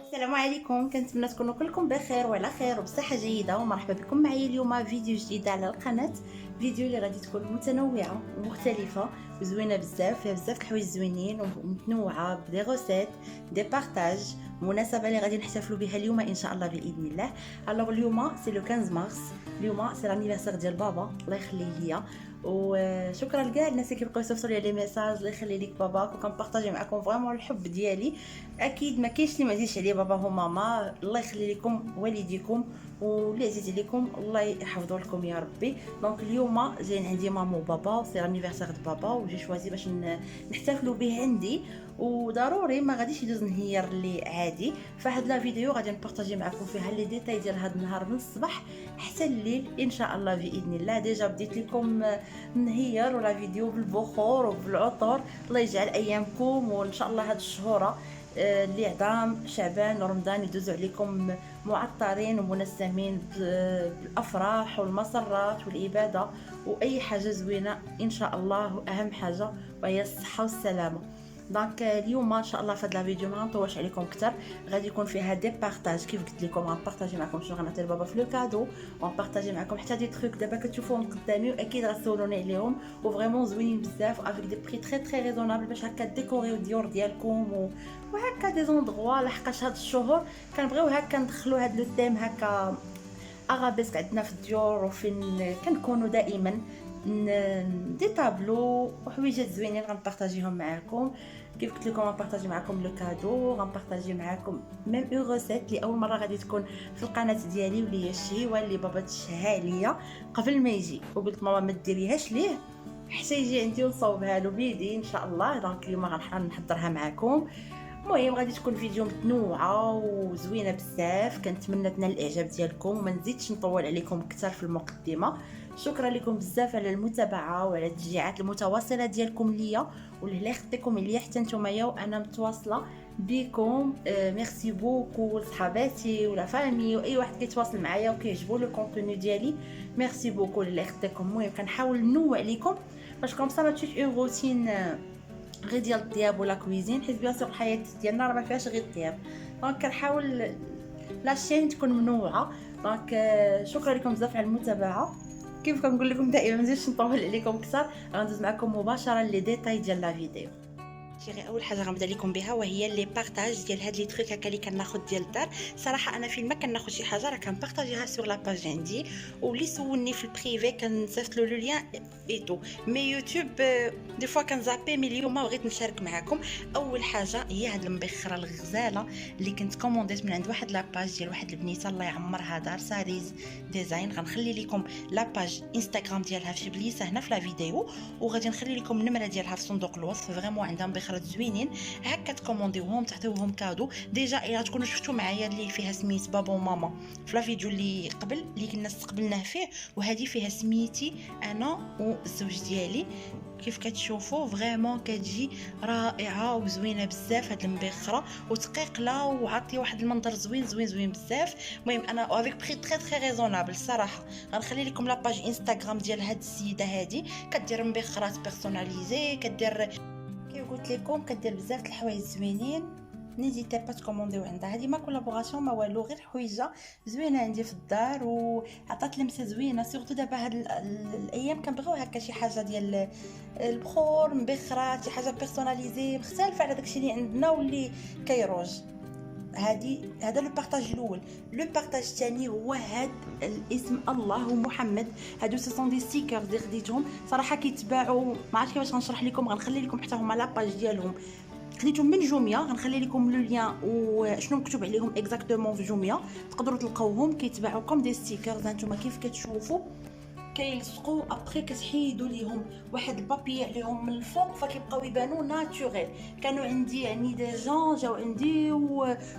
السلام عليكم، كنتمنى تكونوا كلكم بخير وعلى خير وبصحه جيده، ومرحبا بكم معايا اليوم فيديو جديد على القناه. فيديو اللي غادي تكون متنوعه ومختلفه وزوينه بزاف، فيها بزاف الحوايج زوينين ومتنوعه، بدي غوسيت دي بارطاج، مناسبه اللي غادي نحتفلوا بها اليوم ان شاء الله باذن الله. الوغ اليوم سي لو 15 مارس، اليوم سي لانيفرسير ديال بابا الله يخليه ليا، وشكرا لكاع الناس اللي كيبقاو يصيفطوا لي ميساج الله يخلي ليك بابا، وكنبارطاجي معكم فريمون الحب ديالي. اكيد ما كاينش اللي ما يعزيش عليا بابا وماما، الله يخلي لكم والديكم واللي عزيز عليكم الله يحفظوا لكم يا ربي. دونك اليوم جايين عندي ماما وبابا، سي لانيفرسير د بابا، وجي شوازي باش نحتفلوا به عندي، وضروري ما غاديش يدوز نهير اللي عادي. فهاد لا فيديو غادي نبارطاجي معكم فيها لي ديتاي ديال هاد النهار من الصباح حتى الليل ان شاء الله باذن الله. ديجا بديت لكم نهير ولا فيديو بالبخور وبالعطور، الله يجعل ايامكم وان شاء الله هاد الشهور اللي عظام شعبان ورمضان يدوزوا عليكم معطرين ومنسمين بالافراح والمسرات والعباده واي حاجه زوينه ان شاء الله، واهم حاجه وهي الصحه والسلامه. دونك اليوم ان شاء الله في هذا الفيديو ما نطولش عليكم كثر، غادي يكون فيها دي بارطاج كيف قلت لكم، غنبارطاجي معكم شنو غنعطي لبابا في لو كادو، وغنبارطاجي معكم حتى دي تروك دابا كتشوفوهم قدامي واكيد غتسولوني عليهم، وفريمون زوينين بزاف افيك دي بري تري تري ريزونابل باش هكا ديكوريو الديور ديالكم وهكا دي زوندغوا. لحقاش هاد الشهور كنبغيو هكا ندخلوا هاد لو تيم هكا ارابيسك عندنا في الديور، وفين كنكونوا دائما دي طابلو وحويجات زوينين غنبارطاجيهم معكم. كيف قلت لكم غنبارطاجي معكم لو كادو، غنبارطاجي معكم ميم اون روسيت اللي اول مره غادي تكون في القناه ديالي، واللي هي الشهيوه اللي بابا تشهاها عليا قبل ما يجي، وقلت ماما ما ديريهاش ليه حتى يجي عندي ونصاوبها له بيدي ان شاء الله. دونك اليوم غنحضرها معكم. المهم غادي تكون فيديو متنوعه وزوينه بزاف، كنتمنى تنال الاعجاب ديالكم وما نزيدش نطول عليكم اكثر في المقدمه. شكرا لكم بزاف على المتابعه وعلى التشجيعات المتواصله ديالكم ليا، واللي خدتكم ليا حتى نتوما وانا متواصله بكم. ميرسي بوكو لصحاباتي ولا فامي واي واحد كيتواصل معايا وكيعجبو لو كونتوني ديالي، ميرسي بوكو اللي خدتكم. المهم كنحاول ننوع لكم باش كوم سا ما تشوفش اون روتين غير ديال الطياب ولا كويزين، حيت بيان سور الحياه ديالنا راه ما فيهاش غير الطياب، دونك كنحاول لاشين تكون منوعه. دونك شكرا لكم بزاف على المتابعه. كيف كنقول لكم دائما ما نزيدش نطول عليكم اكثر، غندوز معكم مباشره لي ديتاي ديال لا فيديو. غير اول حاجه غنبدا لكم بها وهي لي بارطاج ديال هاد لي تريك هكا اللي كناخذ ديال الدار. صراحه انا فين ما كناخذ شي حاجه راه كنبارطاجيها سور لا باج عندي، واللي سولني في البريفي كنصيفط له لو لين اي تو. مي يوتيوب دي فوا كنزابي، مي اليوم بغيت نشارك معكم. اول حاجه هي هاد المبخره الغزاله اللي كنت كومونديت من عند واحد لا باج ديال واحد البنيته الله يعمرها دار ساريز ديزاين. غنخلي لكم لا باج انستغرام ديالها في بليسه هنا في لا فيديو، وغادي نخلي لكم النمره ديالها في صندوق الوصف. فريمون عندها مبخرات زوينين هكا تكومونديوهم تعطيوهم كادو. ديجا الا تكونوا شفتوا معايا اللي فيها سميت بابا وماما في لا فيديو اللي قبل اللي كنا استقبلناه فيه، وهذه فيها سميتي انا والزوج ديالي. كيف كتشوفوا فريمون كتجي رائعه وزوينه بزاف هاد المبخره، وثقيقله وعطي واحد المنظر زوين زوين زوين بزاف. المهم انا افيك بري تري تري ريزونابل الصراحه. غنخلي لكم لا باج انستغرام ديال هاد السيده هادي، كدير مبخرات بيرسوناليزي، كدير كيف قلت لكم كدير بزاف د الحوايج زوينين. نيزيتي با تكومونديو عندها، هذه ما كولابوراسيون ما والو، غير حويجه زوينه عندي في الدار وعطات لمسه زوينه. سورتو دابا هاد الايام كنبغيو هكا شي حاجه ديال البخور مبخرات، شي حاجه بيرسوناليزي مختلفه على داكشي اللي عندنا واللي كيروج. هذا لو بارطاج الاول. لو بارطاج الثاني هو هاد الاسم الله ومحمد، هادو سي سون دي ستيكرز اللي خديتهم صراحه كيتباعوا، ما عرفتش كيفاش غنشرح لكم، غنخلي لكم حتى هما لاباج ديالهم، خديتهم من جوميا. غنخلي لكم لو لين وشنو مكتوب عليهم اكزاكتومون في جوميا، تقدروا تلقاوهم كيتباعوا كوم دي ستيكرز. هانتوما كيف كتشوفوا كيلصقوا ابخي كتحيدوا ليهم واحد البابي عليهم من الفوق فكيبقاو يبانوا ناتوريل. كانوا عندي يعني دي جون جاو عندي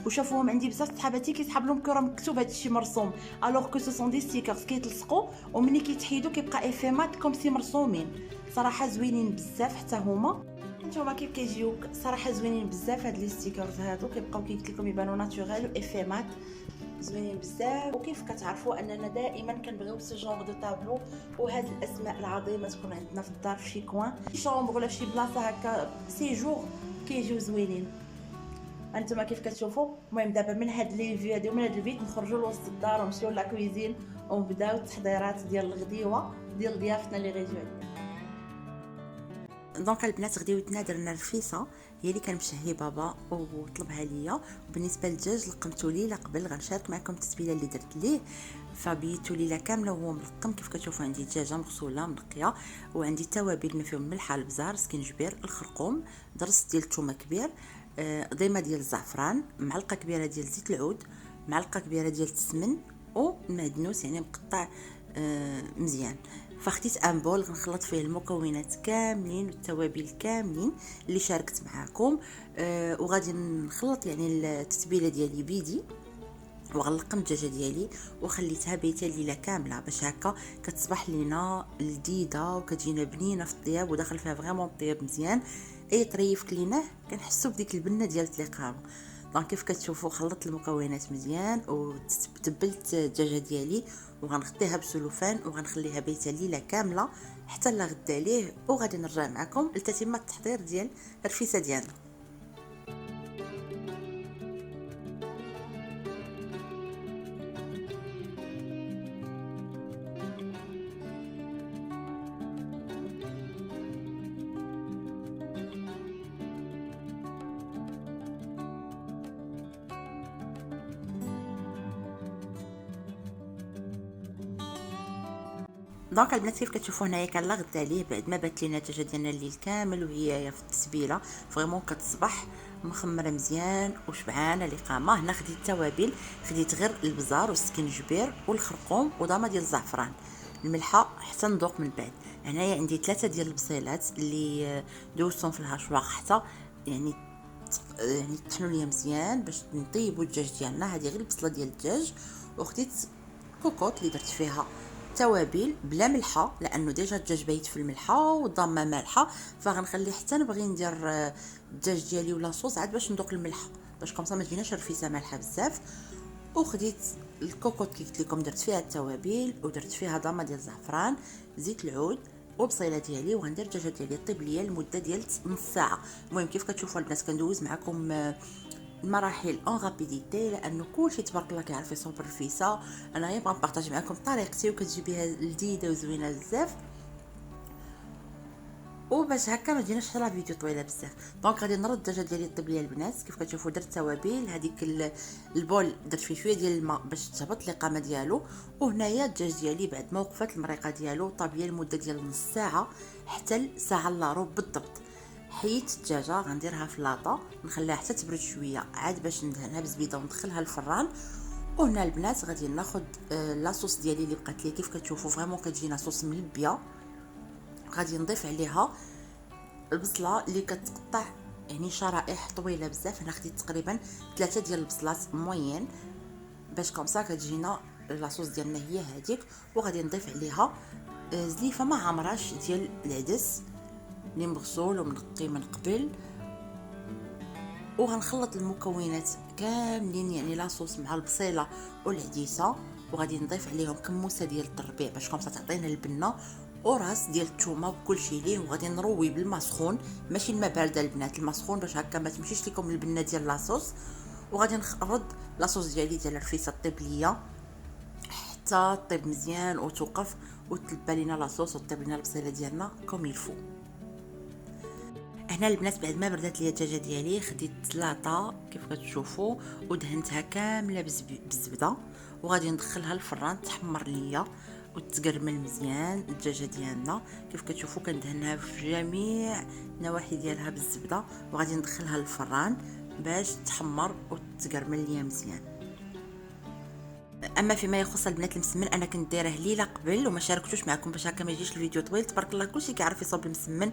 وشافوهم عندي بزاف صحاباتي كيسحاب لهم كره مكتوب هادشي مرسوم الوغ كو سو سون دي ستيكرز كيتلصقوا وملي كيتحيدوا كيبقى افيمات كوم سي مرسومين. صراحه زوينين بزاف حتى هما. نتوما كيف كيجيوك صراحه زوينين بزاف هاد لي ستيكرز هادو كيبقاو قلت لكم يبانوا ناتوريل وافيمات زوينين بزاف. وكيف كتعرفوا اننا دائما كنبغيو سو جونغ دو طابلو وهاد الاسماء العظيمه تكون عندنا في الدار في شي كوان في شومبر ولا في شي بلاصه هكا سيجور كيجيو زوينين. انتما كيف كتشوفوا. المهم دابا من هاد لي فيو هادي ومن هاد البيت نخرجوا لوسط الدار ونمشيو لا كويزين ونبداو التحضيرات ديال الغديوه ديال ضيافتنا اللي غيجيو علينا. دونك البنات غديوتنا درنا الرفيسه هي اللي كان مشهي بابا وطلبها ليا. وبالنسبه للدجاج لقمتو ليله قبل غنشارك معكم التتبيله اللي درت ليه. فبيتو ليله كامله وهو ملقم. كيف كتشوفوا عندي دجاجه مغسوله منقيه وعندي التوابل ما فيهم ملح البزار سكينجبير الخرقوم درس ديال الثومه كبير ضيمه ديال الزعفران معلقه كبيره ديال زيت العود معلقه كبيره ديال السمن ومعدنوس يعني مقطع مزيان. فاخديت ان بول غنخلط فيه المكونات كاملين والتوابل كاملين اللي شاركت معاكم وغادي نخلط يعني التتبيله ديالي بيدي وغنلقم الدجاجه ديالي وخليتها بيته الليله كامله باش هكا كتصبح لينا لذيذه وكتجينا بنينه في الطياب وداخل فيها فريمون الطياب مزيان. اي طريف كليناه كنحسوا بديك البنه ديال التلقامه. دونك كيف كتشوفوا خلطت المكونات مزيان وتبلت الدجاجه ديالي وغنغطيها بسلوفان وغنخليها بيته الليله كامله حتى لا غدا ليه وغادي نرجع معكم لتتمه التحضير ديال الرفيسه ديالنا. دونك البنات كيف كتشوفوا هنايا كنلغد عليه بعد ما بات لينا الدجاجه ديالنا الليل كامل وهي في التسبيله فريمون كتصبح مخمره مزيان وشبعانه الاقامه. هنا خديت التوابل خديت غير البزار والسكينجبير والخرقوم وضامه ديال الزعفران الملحه حتى نذوق من بعد. هنايا عندي 3 ديال البصيلات اللي دوزتهم في الهاشواغ حتى يعني طحنوا ليا مزيان باش نطيبوا الدجاج ديالنا. هذه غير البصله ديال الدجاج. وخديت كوكوط اللي درت فيها توابل بلا ملحه لانه ديجا الدجاج بايت في الملحه والضامه مالحه فغنخلي حتى نبغي ندير الدجاج ديالي ولا صوص عاد باش ندوق الملحه باش كومسا ما تجيناش رفيسه مالحه بزاف. وخديت الكوكوط كي قلت لكم درت فيها التوابل ودرت فيها ضامه ديال الزعفران زيت العود وبصيله ديالي وغندير الدجاجه ديالي طيب ليا لمده ديال نص ساعه. المهم كيف كتشوفوا البنات كندوز معكم المراحل اون رابيديتي لانه كلشي تبارك الله كيعرف يصوب الرفيسه. انا غير بغيت نبارطاجي معكم طريقتي وكتجي بها لذيذه وزوينه بزاف وباش هكا ما تجيناش لا فيديو طويله بزاف. دونك غادي نرد الدجاجه ديالي طيب ليا البنات. كيف كتشوفوا درت توابل هذيك البول درت فيه شويه ديال الماء باش تهبط الاقامه ديالو. وهنايا الدجاج ديالي بعد ما وقفت المريقه ديالو طاب ليا لمده ديال نص ساعه حتى الساعه الا ربع بالضبط. حيت الدجاجه غنديرها في لاطه نخليها حتى تبرد شويه عاد باش ندهنها بالزبيده وندخلها الفران. وهنا البنات غادي ناخذ لاصوص ديالي اللي بقات لي كيف كتشوفوا فريمون كتجينا صوص ملبيه. غادي نضيف عليها البصله اللي كتقطع يعني شرائح طويله بزاف. انا خديت تقريبا 3 ديال البصلات موين باش كومسا كتجينا لاصوص ديالنا هي هذيك. وغادي نضيف عليها زليفه ما عمراش ديال العدس اللي مغسول ومنقي من قبل. وغنخلط المكونات كاملين يعني لاصوص مع البصيله والعديسه وغادي نضيف عليهم كموسه ديال التربيع باش كومسا تعطينا البنه وراس ديال الثومه وكل شيء ليه. وغادي نروي بالماء سخون ماشي الماء بارد البنات الماء سخون باش هكا ما تمشيش لكم البنه ديال لاصوص. وغادي نخرط لاصوص ديالي ديال الرفيسه طيب ليا حتى طيب مزيان وتوقف وتلبى لينا لاصوص وطيب لينا البصيله ديالنا كوم يلفو. هنا البنات بعد ما بردات ليا الدجاجه ديالي خديت لاطه كيف كتشوفوا ودهنتها كامله بالزبده وغادي ندخلها الفران تحمر ليا وتقرمل مزيان. الدجاجه ديالنا كيف كتشوفوا كندهنها في جميع النواحي ديالها بالزبده وغادي ندخلها للفران باش تحمر وتقرمل ليا مزيان. اما فيما يخص البنات المسمن، انا كنت دايره ليله قبل وما شاركتوش معكم باش هكا ما يجيش الفيديو طويل. تبارك الله كلشي كيعرف يصوب المسمن،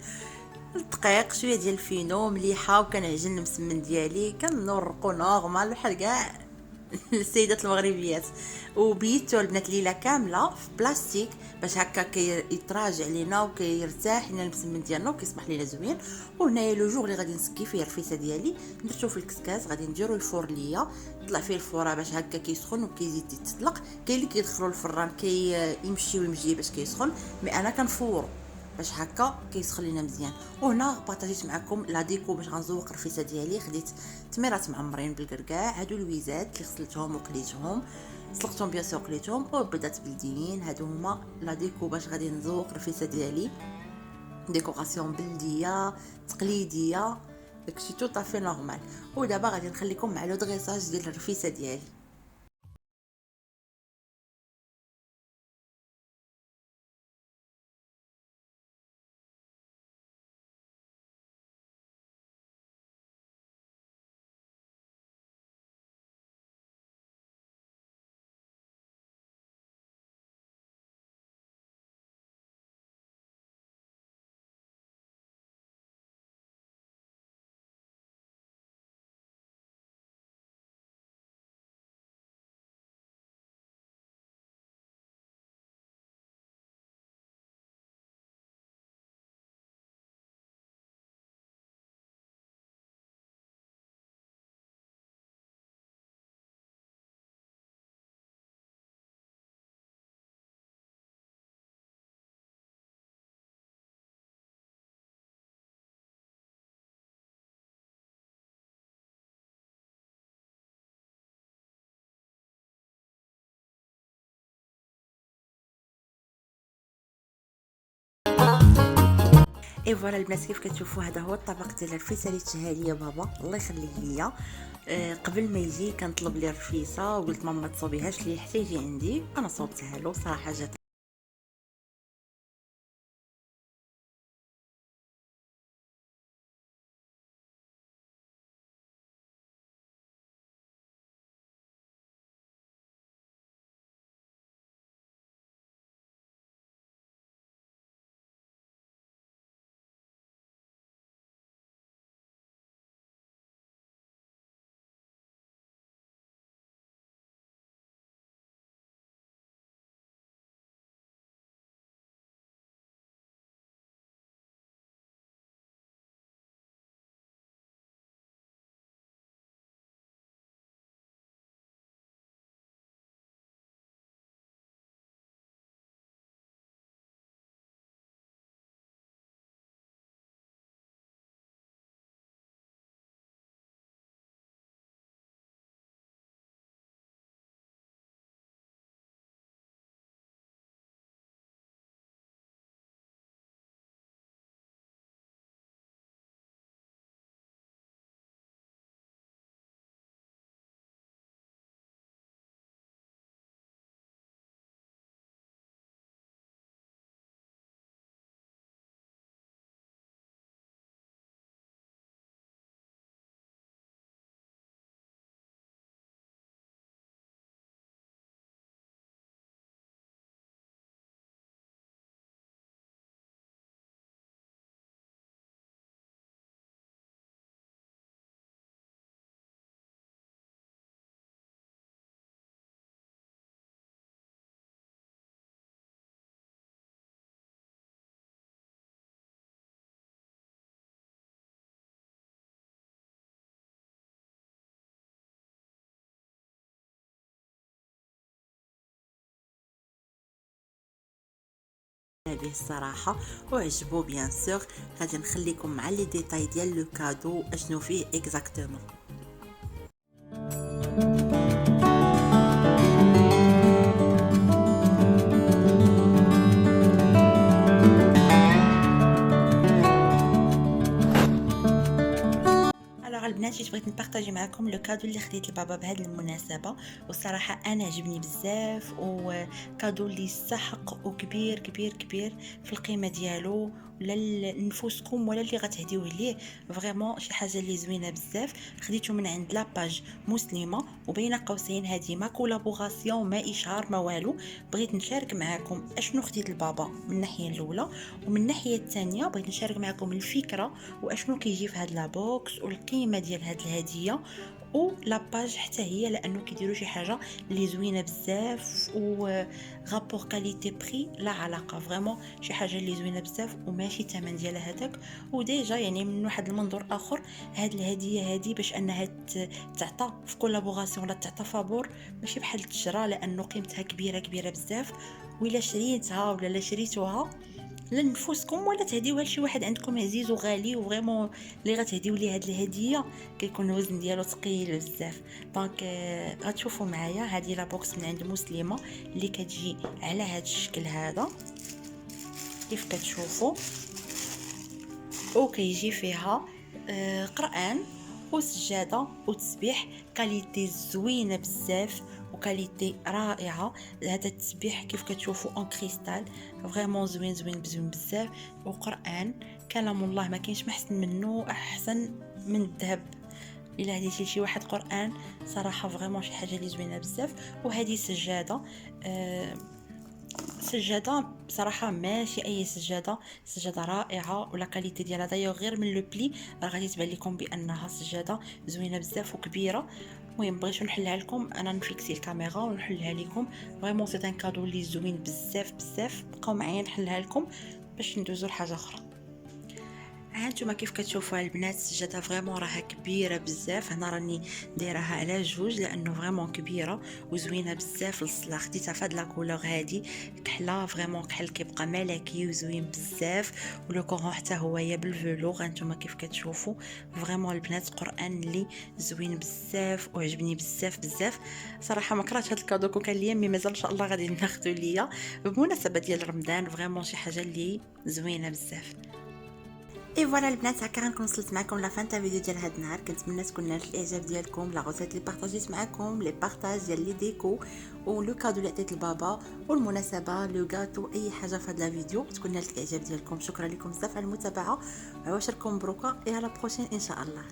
الدقيق شويه ديال الفينو مليحه، وكنعجن المسمن ديالي كنورقو نورمال بحال كاع السيدات المغربيات. وبيتو البنات ليله كامله في بلاستيك باش هكا كيتراجع لينا وكيرتاح لينا المسمن ديالنا وكيصبح لينا زوين. وهنايا لو جوغ اللي غادي نسكي فيه الرفيسه ديالي درتو في الكسكاس، غادي نديرو الفور ليا طلع فيه الفوره باش هكا كيسخن وكيزيد يتطلق. كاين اللي كيدخلوا الفران كيمشي ويمشي باش كيسخن، مي انا كنفورو باش هكا كيسخن لينا مزيان. وهنا بارطاجيت معكم لا ديكو باش غنزوق الرفيسه ديالي. خديت تميرات معمرين بالكركاع، هادو الويزات اللي غسلتهم وقليتهم، سلقتهم بيان سور قليتهم، وبيضات بلديين. هادو هما لا ديكو باش غادي نزوق الرفيسه ديالي. ديكوراسيون بلديه تقليديه، داكشي تو طافي نورمال. ودابا غادي نخليكم مع لو دريساج ديال الرفيسه ديالي. اي فوالا البنات، كيف كتشوفوا هذا هو الطبق ديال الرفيسه اللي تشهى ليا بابا الله يخليه ليا. قبل ما يجي كنطلب لي الرفيسه وقلت ماما ما تصوبيهاش لي حتى يجي عندي، انا صوبتها له صراحه جات به الصراحه وعجبو بيان سور. غادي نخليكم مع لي ديتاي ديال لو كادو اشنو فيه اكزاكتومون. البنات جيت بغيت نبارطاجي معكم لو كادو اللي خديت لبابا بهذه المناسبه، والصراحه انا عجبني بزاف، وكادو اللي يستحق وكبير كبير كبير في القيمه ديالو، لا لنفوسكم ولا اللي غتهديوه ليه. فريمون شي حاجه اللي زوينه بزاف. خديته من عند لاباج مسلمه، وبين قوسين هذه ما كولابوراسيون ما اشهار ما والو. بغيت نشارك معكم اشنو خديت لبابا من الناحيه الاولى، ومن الناحيه الثانيه بغيت نشارك معكم الفكره واشنو كيجي في هاد لابوكس والقيمه ديال هاد الهديه او لاباج حتى هي، لانه كيديروا شي حاجه اللي زوينه بزاف و رابور كاليتي بري لا علاقه. فريمون شي حاجه اللي زوينه بزاف وماشي الثمن ديالها هذاك. وديجا يعني من واحد المنظور اخر هاد الهديه هذه باش انها تعطى في كولابوراسيون ولا تعطى فابور ماشي بحال تشرا، لانه قيمتها كبيره بزاف. ولا شريتها ولا لا شريتوها لنفوسكم ولا تهديوها لشي واحد عندكم عزيز وغالي وفريمون اللي غتهديو ليه هاد الهديه كيكون الوزن ديالو ثقيل بزاف. دونك غتشوفوا معايا هذه لا بوكس من عند مسلمه اللي كتجي على هذا الشكل هذا كيف كتشوفوا، وكيجي فيها قرآن وسجاده وتسبيح كاليتي زوينه بزاف وكاليتي رائعه. هذا التسبيح كيف كتشوفوا اون كريستال فريمون زوين بزاف. وقرآن كلام الله ما كاينش محسن منه، احسن من الذهب. الا هديتي لشي واحد قرآن صراحه فريمون شي حاجه اللي زوينه بزاف. وهذه سجاده سجاده بصراحه ماشي اي سجاده رائعه، ولا كاليتي ديالها دايو غير من لو بلي راه غادي تبان لكم بانها سجاده زوينه بزاف وكبيره. المهم بغيت نحلها لكم، انا نفيكسي الكاميرا ونحلها لكم. فريمون سي ان كادو اللي زوين بزاف. بقاو معايا نحلها لكم باش ندوزو لحاجه اخرى. هانتوما كيف كتشوفوا البنات السجاده فريمون راها كبيره بزاف. هنا راني دايرها على جوج لانه فريمون كبيره وزوينه بزاف للصلاه. خديتها فهاد لا كولور هادي كحله فريمون كحل كيبقى ملكي وزوين بزاف، ولو كورون حتى هويا بالفلوغ. هانتوما كيف كتشوفوا فريمون البنات قرآن اللي زوين بزاف وعجبني بزاف صراحه. ما كرهتش هاد الكادو كون كان ليا، مي مازال ان شاء الله غادي ناخذو ليا بمناسبه ديال رمضان. فريمون شي حاجه اللي زوينه بزاف. اي فوالا البنات، هكا غنكون وصلت معكم لا فان تاع فيديو ديال هاد النهار. كنتمنى تكون نالت الاعجاب ديالكم لا غوسيت اللي بارطاجيت معكم، لي بارطاج ديال لي ديكو ولو كادو اللي عطيت لبابا والمناسبه لو غاتو، اي حاجه في هذا الفيديو تكون نالت الاعجاب ديالكم. شكرا لكم بزاف على المتابعه، وعواشركم مبروكه، اي على بروشين ان شاء الله.